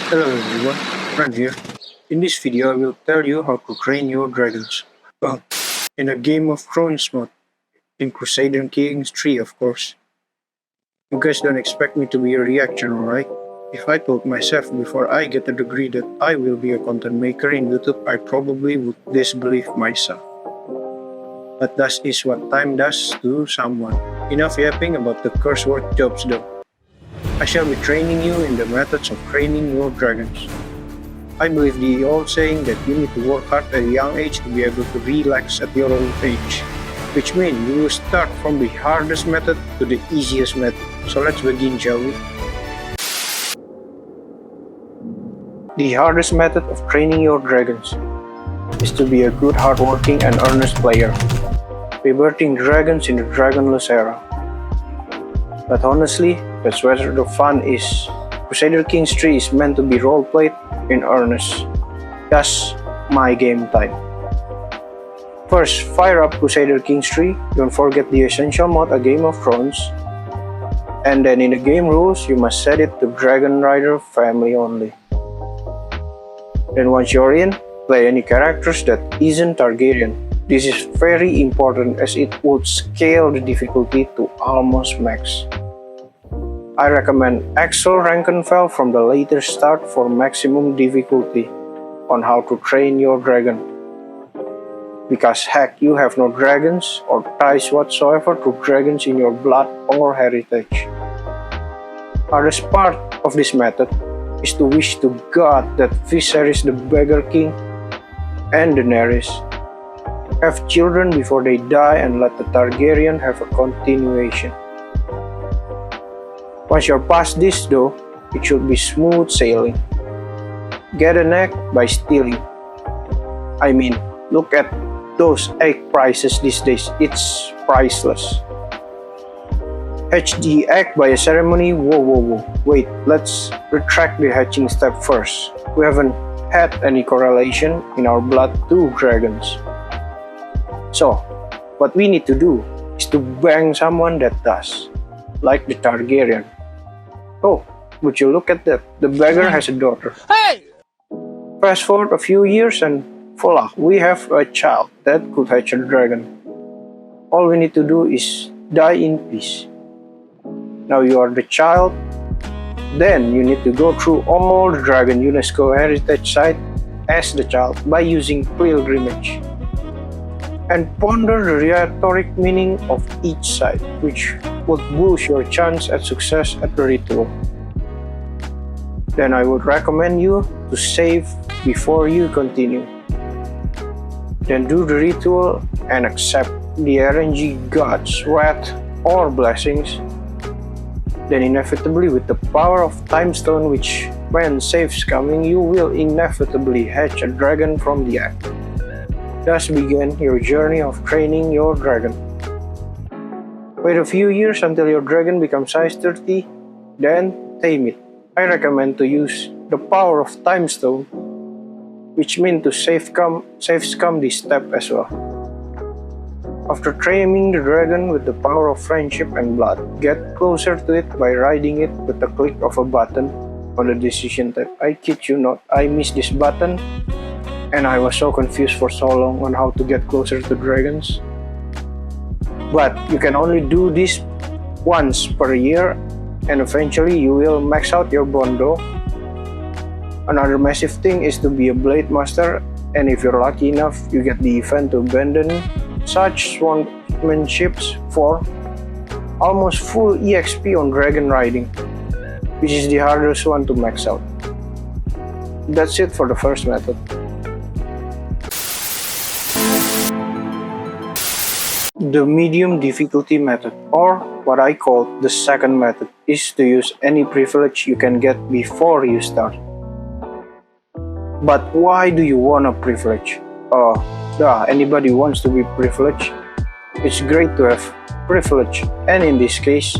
Hello everyone, Fran here. In this video I will tell you how to train your dragons. Well, in a Game of Thrones mode, in Crusader Kings 3 of course. You guys don't expect me to be a reaction, alright? If I told myself before I get the degree that I will be a content maker in YouTube, I probably would disbelieve myself. But that is what time does to someone. Enough yapping about the curse word jobs though. I shall be training you in the methods of training your dragons. I believe the old saying that you need to work hard at a young age to be able to relax at your old age, which means you will start from the hardest method to the easiest method. So let's begin, shall we? The hardest method of training your dragons is to be a good, hardworking, and earnest player, rebirthing dragons in the dragonless era. But honestly, that's where the fun is. Crusader Kings 3 is meant to be roleplayed in earnest. That's my game time. First, fire up Crusader Kings 3, don't forget the essential mod, a Game of Thrones. And then in the game rules, you must set it to Dragon Rider family only. Then once you're in, play any characters that isn't Targaryen. This is very important as it would scale the difficulty to almost max. I recommend Axel Rankenfell from the later start for maximum difficulty on how to train your dragon. Because heck, you have no dragons or ties whatsoever to dragons in your blood or heritage. Hardest part of this method is to wish to God that Viserys the Beggar King and Daenerys have children before they die and let the Targaryen have a continuation. Once you're past this though, it should be smooth sailing. Get an egg by stealing. I mean, look at those egg prices these days, it's priceless. Hatch the egg by a ceremony, whoa. Wait, let's retract the hatching step first. We haven't had any correlation in our blood to dragons. So, what we need to do is to bang someone that does, like the Targaryen. Oh, would you look at that? The beggar has a daughter. Hey! Fast forward a few years and voila, we have a child that could hatch a dragon. All we need to do is die in peace. Now you are the child, then you need to go through all the Dragon UNESCO heritage site as the child by using pilgrimage. And ponder the rhetoric meaning of each site, which would boost your chance at success at the ritual. Then I would recommend you to save before you continue. Then do the ritual and accept the RNG God's wrath or blessings. Then inevitably with the power of Time Stone, which when saves coming, you will inevitably hatch a dragon from the egg. Thus begin your journey of training your dragon. Wait a few years until your dragon becomes size 30, then tame it. I recommend to use the power of Time Stone, which means to save scum this step as well. After training the dragon with the power of friendship and blood, get closer to it by riding it with the click of a button on the decision tab. I kid you not, I missed this button and I was so confused for so long on how to get closer to dragons. But you can only do this once per year and eventually you will max out your bondo. Another massive thing is to be a blade master, and if you're lucky enough, you get the event to abandon such swordsmanships for almost full EXP on dragon riding, which is the hardest one to max out. That's it for the first method. The medium difficulty method, or what I call the second method, is to use any privilege you can get before you start. But why do you want a privilege? Anybody wants to be privileged. It's great to have privilege, and in this case,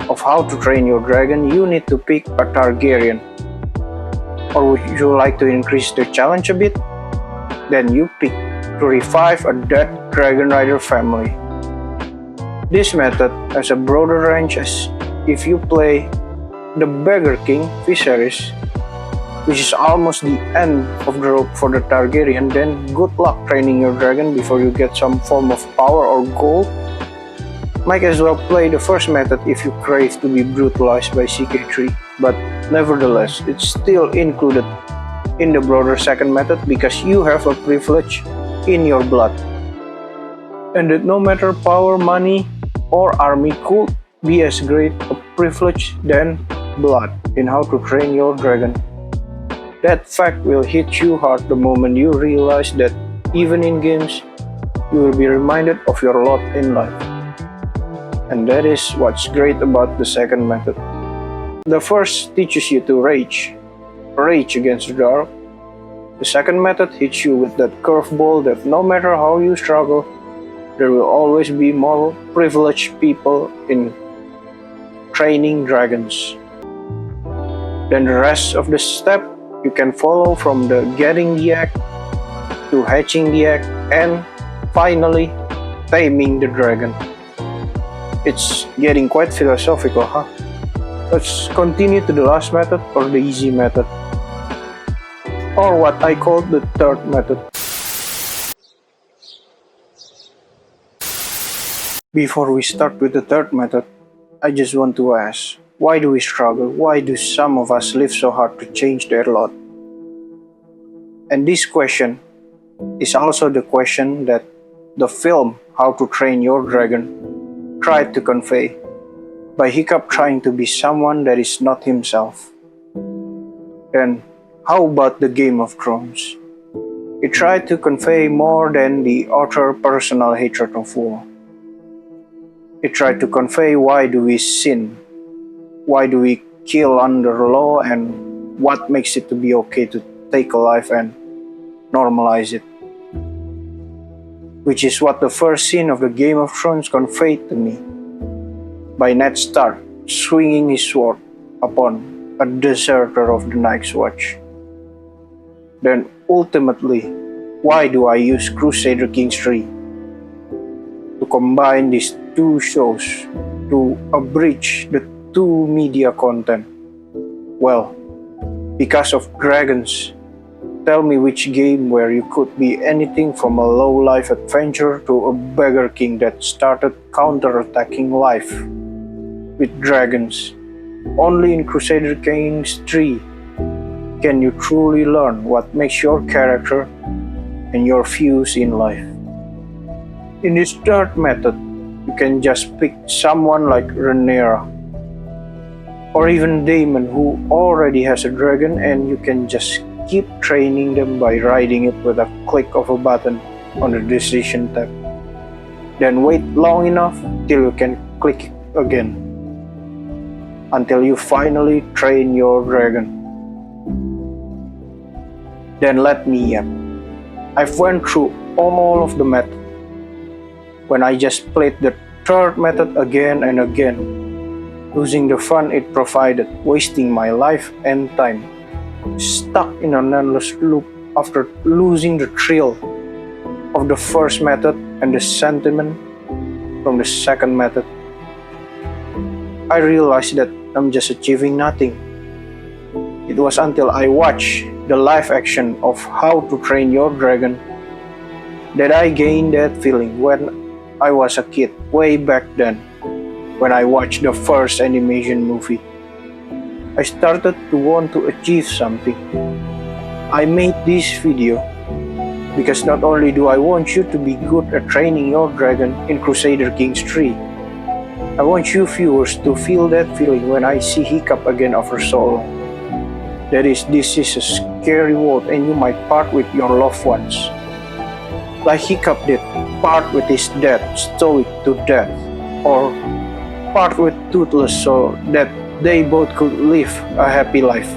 of how to train your dragon, you need to pick a Targaryen. Or would you like to increase the challenge a bit? Then you pick to revive a dead Dragon Rider family. This method has a broader range as if you play the Beggar King Viserys, which is almost the end of the rope for the Targaryen, then good luck training your dragon before you get some form of power or gold. Might as well play the first method if you crave to be brutalized by CK3, but nevertheless, it's still included in the broader second method because you have a privilege in your blood. And that no matter power, money, or army could be as great a privilege than blood in how to train your dragon. That fact will hit you hard the moment you realize that even in games, you will be reminded of your lot in life. And that is what's great about the second method. The first teaches you to rage against the dark. The second method hits you with that curveball that no matter how you struggle, there will always be more privileged people in training dragons. Then the rest of the step you can follow from the getting the egg to hatching the egg and finally taming the dragon. It's getting quite philosophical, huh? Let's continue to the last method or the easy method, or what I call the third method. Before we start with the third method, I just want to ask, why do we struggle? Why do some of us live so hard to change their lot? And this question is also the question that the film How to Train Your Dragon tried to convey by Hiccup trying to be someone that is not himself. Then how about the Game of Thrones? It tried to convey more than the author's personal hatred of war. It tried to convey why do we sin, why do we kill under law, and what makes it to be okay to take a life and normalize it. Which is what the first scene of the Game of Thrones conveyed to me, by Ned Stark swinging his sword upon a deserter of the Night's Watch. Then ultimately, why do I use Crusader Kings 3 to combine these two shows to abridge the two media content? Well, because of dragons. Tell me which game where you could be anything from a low-life adventurer to a beggar king that started counter-attacking life with dragons. Only in Crusader Kings 3 can you truly learn what makes your character and your views in life. In this third method, you can just pick someone like Rhaenyra or even Daemon who already has a dragon, and you can just keep training them by riding it with a click of a button on the decision tab. Then wait long enough till you can click it again, until you finally train your dragon. Then let me yap. I've went through all of the method. When I just played the third method again and again, losing the fun it provided, wasting my life and time, stuck in an endless loop after losing the thrill of the first method and the sentiment from the second method. I realized that I'm just achieving nothing. It was until I watched the live action of How to Train Your Dragon that I gained that feeling when I was a kid way back then, when I watched the first animation movie. I started to want to achieve something. I made this video because not only do I want you to be good at training your dragon in Crusader Kings 3, I want you viewers to feel that feeling when I see Hiccup again after so long. That is, this is a scary world and you might part with your loved ones. Like Hiccup did, part with his dad, stoic to death, or part with Toothless so that they both could live a happy life.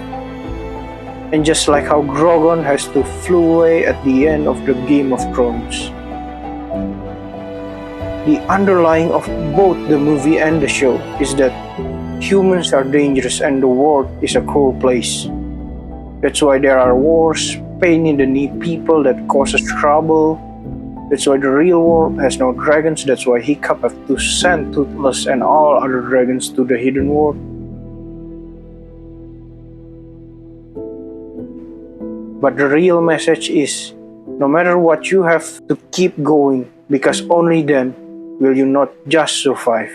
And just like how Drogon has to flew away at the end of the Game of Thrones. The underlying of both the movie and the show is that humans are dangerous and the world is a cruel place. That's why there are wars, pain in the knee people that causes trouble. That's why the real world has no dragons. That's why Hiccup have to send Toothless and all other dragons to the hidden world. But the real message is, no matter what, you have to keep going, because only then will you not just survive.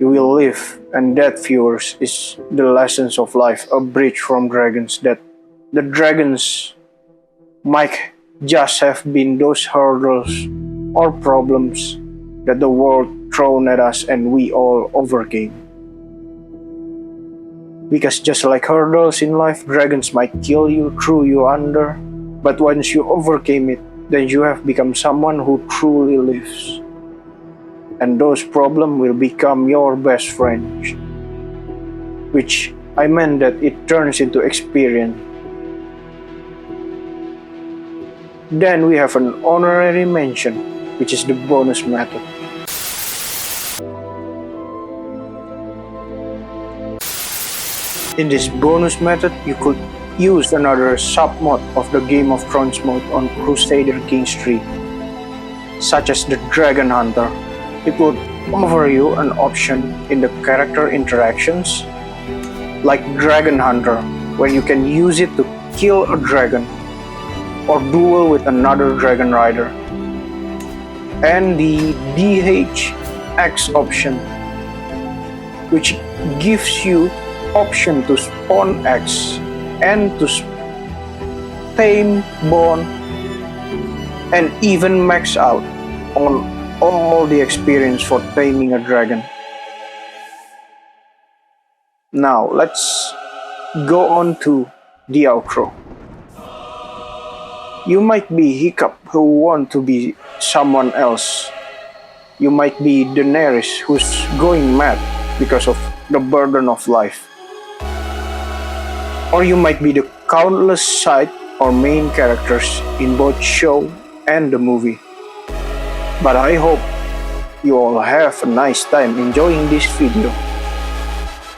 You will live, and that, viewers, is the lessons of life, a bridge from dragons, that the dragons might just have been those hurdles or problems that the world thrown at us and we all overcame. Because just like hurdles in life, dragons might kill you, throw you under, but once you overcame it, then you have become someone who truly lives. And those problems will become your best friends. Which I meant that it turns into experience. Then we have an honorary mention, which is the bonus method. In this bonus method, you could use another sub-mod of the Game of Thrones mode on Crusader Kings 3, such as the Dragon Hunter. It would offer you an option in the character interactions, like Dragon Hunter, where you can use it to kill a dragon or duel with another dragon rider, and the DHX option, which gives you option to spawn X and to tame, bond, and even max out on all the experience for taming a dragon. Now let's go on to the outro. You might be Hiccup who want to be someone else. You might be Daenerys who's going mad because of the burden of life. Or you might be the countless side or main characters in both show and the movie. But I hope you all have a nice time enjoying this video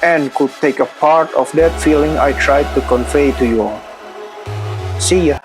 and could take a part of that feeling I tried to convey to you all. See ya!